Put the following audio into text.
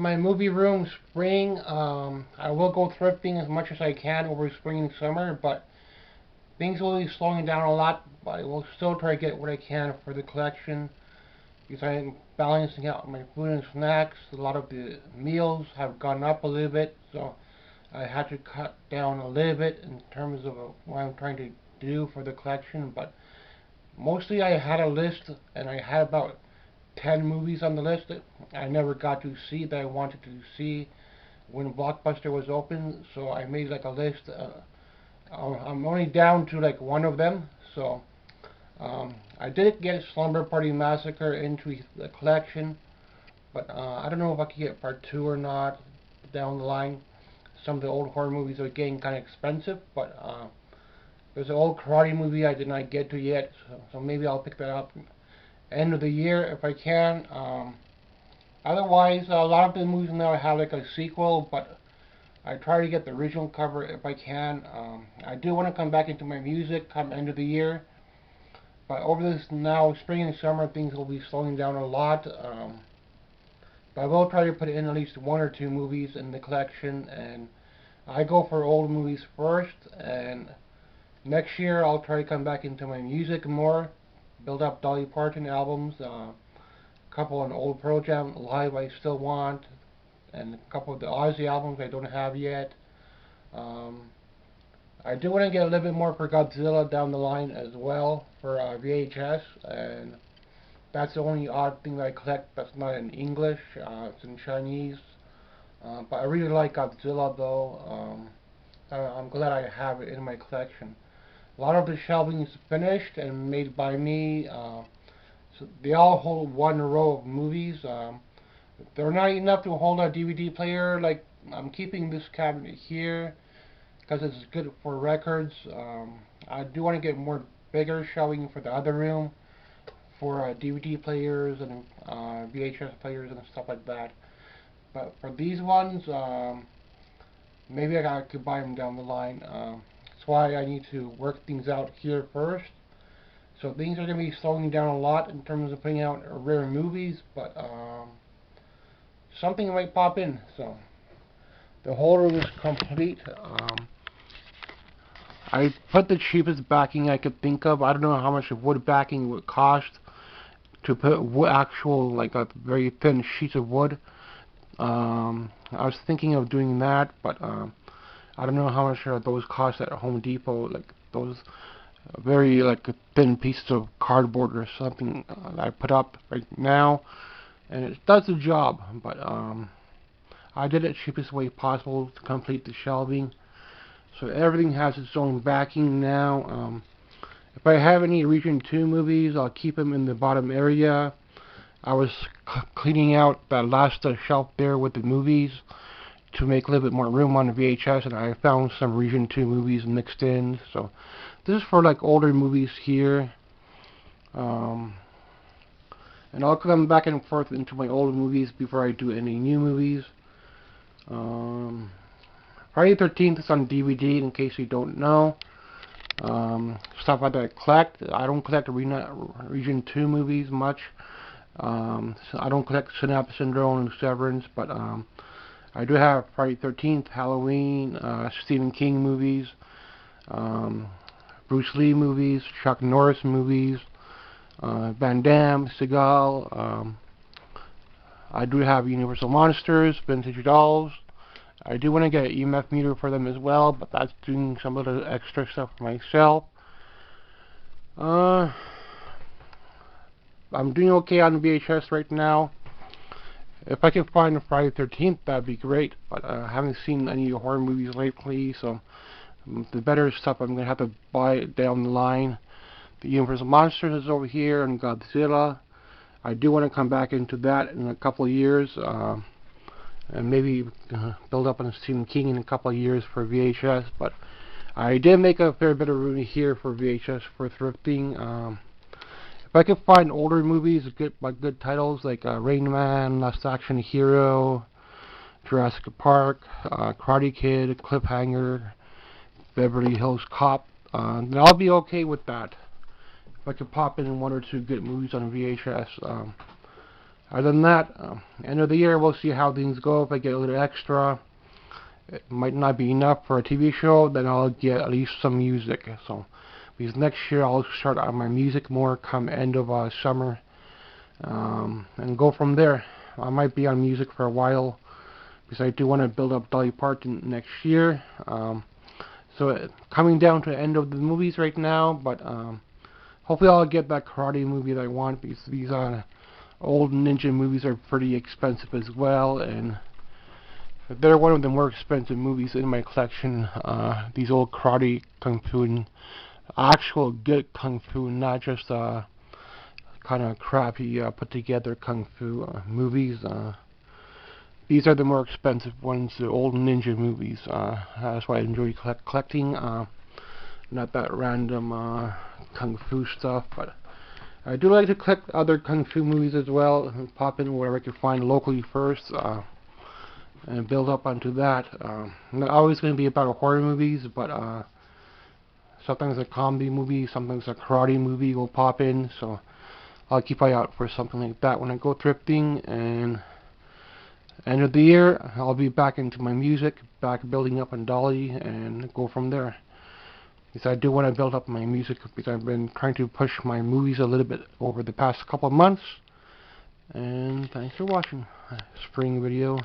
my movie room spring, I will go thrifting as much as I can over spring and summer, but things will be slowing down a lot, but I will still try to get what I can for the collection because I am balancing out my food and snacks. A lot of the meals have gone up a little bit, so I had to cut down a little bit in terms of what I'm trying to do for the collection, but mostly I had a list and I had about 10 movies on the list that I never got to see that I wanted to see when Blockbuster was open, so I made like a list. I'm only down to like one of them, so I did get Slumber Party Massacre into the collection, but I don't know if I could get part 2 or not down the line. Some of the old horror movies are getting kind of expensive, but there's an old karate movie I did not get to yet, so maybe I'll pick that up end of the year if I can. Otherwise, a lot of the movies now have like a sequel, but I try to get the original cover if I can. I do want to come back into my music come end of the year, but over this now spring and summer things will be slowing down a lot. But I will try to put in at least one or two movies in the collection, and I go for old movies first, and next year I'll try to come back into my music more, build up Dolly Parton albums, a couple on old Pearl Jam live I still want, and a couple of the Ozzy albums I don't have yet. I do want to get a little bit more for Godzilla down the line as well for VHS, and that's the only odd thing that I collect that's not in English. It's in Chinese, but I really like Godzilla though. I'm glad I have it in my collection. A lot of the shelving is finished and made by me. So they all hold one row of movies. They're not enough to hold a DVD player. Like I'm keeping this cabinet here because it's good for records. I do want to get more bigger shelving for the other room for DVD players and VHS players and stuff like that. But for these ones, maybe I could buy them down the line. That's why I need to work things out here first. So things are going to be slowing down a lot in terms of putting out rare movies, but something might pop in. So the whole room is complete. I put the cheapest backing I could think of. I don't know how much wood backing would cost to put actual, like a very thin sheets of wood. I was thinking of doing that, but I don't know how much those cost at Home Depot. Like those very like thin pieces of cardboard or something that I put up right now, and it does the job. But I did it cheapest way possible to complete the shelving. So everything has its own backing now. If I have any Region 2 movies, I'll keep them in the bottom area. I was cleaning out that last shelf there with the movies to make a little bit more room on the VHS, and I found some Region 2 movies mixed in. So this is for like older movies here. And I'll come back and forth into my old movies before I do any new movies. Friday the 13th is on DVD in case you don't know. Stuff like that I collect. I don't collect Region 2 movies much. So I don't collect Synapse Syndrome and Severance, but I do have Friday the 13th, Halloween, Stephen King movies, Bruce Lee movies, Chuck Norris movies, Van Damme, Seagal. I do have Universal Monsters, Vintage Dolls. I do want to get an EMF meter for them as well, but that's doing some of the extra stuff for myself. I'm doing okay on VHS right now. If I can find a Friday the 13th, that'd be great, but I haven't seen any horror movies lately, so the better stuff I'm going to have to buy down the line. The Universal Monsters is over here, and Godzilla. I do want to come back into that in a couple of years, and maybe build up on Stephen King in a couple of years for VHS, but I did make a fair bit of room here for VHS for thrifting. If I could find older movies, good titles like Rain Man, Last Action Hero, Jurassic Park, Karate Kid, Cliffhanger, Beverly Hills Cop, then I'll be okay with that. If I could pop in one or two good movies on VHS. Other than that, end of the year we'll see how things go. If I get a little extra, it might not be enough for a TV show, then I'll get at least some music. So because next year I'll start on my music more come end of summer, and go from there. I might be on music for a while because I do want to build up Dolly Parton next year. So coming down to the end of the movies right now, but hopefully I'll get that karate movie that I want, because these old ninja movies are pretty expensive as well, and they're one of the more expensive movies in my collection. These old karate, kung fu, and actual good kung fu, not just kind of crappy put together kung fu movies. These are the more expensive ones, the old ninja movies. That's why I enjoy collecting. Not that random kung fu stuff, but I do like to collect other kung fu movies as well, and pop in wherever I can find locally first, and build up onto that. Not always going to be about horror movies, but sometimes a comedy movie, sometimes a karate movie will pop in, so I'll keep an eye out for something like that when I go thrifting. And end of the year, I'll be back into my music, back building up on Dolly, and go from there. Because I do want to build up my music, because I've been trying to push my movies a little bit over the past couple of months. And thanks for watching. Spring video.